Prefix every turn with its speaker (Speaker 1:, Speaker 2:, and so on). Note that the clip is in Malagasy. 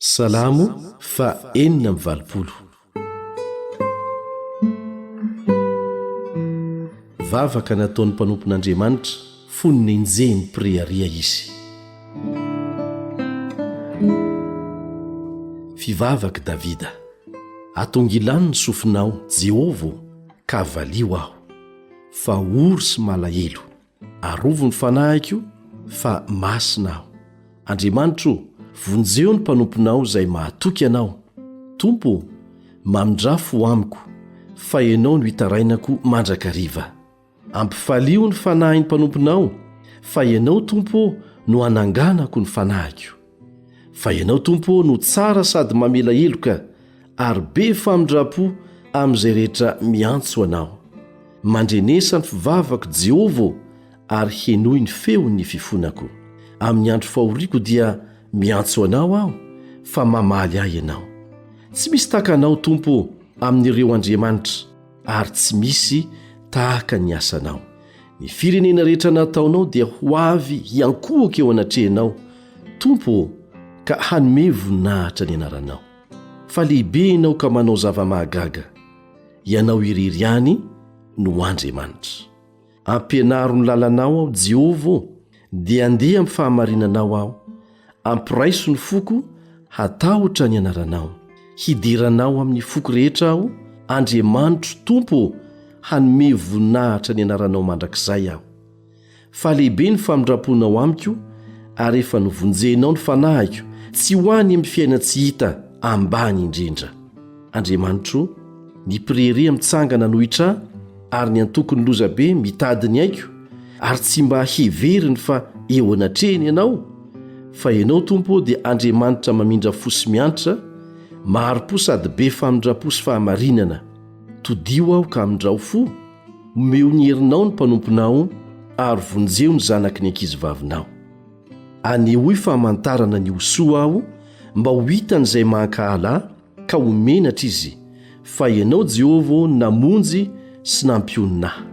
Speaker 1: Salamo fa 4. Vavaka nataon'ny mpanompon'Andriamanitra foniny enjeny priaria izy. Fivavaka Davida. Atongilany ny sofinao Jehovah ka valio aho, fa ory sy malahelo, arovo ny fanahiko fa masina aho. Andriamanitro, vonjeo ny mpanomponao izay mahatoky anao. Tompo, mamindrafo amiko, fa ianao no hitarainako mandrakariva. Ampifalio ny fanahy ny mpanomponao, fa ianao Tompo no ananganako ny fanahiko. Fa ianao Tompo no tsara sady mamela heloka, ary be famindrapo amin'izay rehetra miantso anao. Mandrenesa ny fivavako Jehovah, ary henoy ny feon'ny fifonako. Amin'ny andro fahoriako dia miantso anao aho, fa mamaly ahy ianao. Tsy misy tahaka anao Tompo amin'ireo Andriamanitra, ary tsy misy tahaka ny asanao. Ny firenena rehetra nataonao dia ho avy hiankohaka eo anatrehanao, Tompo, ka hanome voninahitra ny anaranao. Fa lehibe ianao ka manao zava-mahagaga, ianao irery ihany no Andriamanitra. Ampianaro ny lalanao aho Jehovah, dia andeha amin'ny fahamarinanao aho. Ampiraiso ny foko hatahotra ny anaranao. Hidiranao amin'ny foko rehetra aho, Andriamanitro Tompo, hanome voninahitra ny anaranao mandrakizay aho. Fa lehibe ny famindraponao amiko, ary efa novonjenao ny fanahiko, tsy hoany amin'ny fiaina tsy hita ambany indrindra. Andriamanitro, ny priaria mitsangana nohitra, ary ny antokony lozabe mitady ny aiko, ary tsy mba heveriny fa eo anatrehany ianao. Fa ianao Tompo dia Andriamanitra mamindra fosy miantra, maharo-po sady be famindrapo sy fahamarinana. Todio aho ka amindrao fo, omeo ny herinao ny mpanomponao, ary vonjeo ny zanaky ny ankizivavinao. Anehoy fahamantarana ny osoa aho, mba ho hitan'izay mankahala ka homenatra izy, fa ianao Jehovah namonjy sy nampioninahy.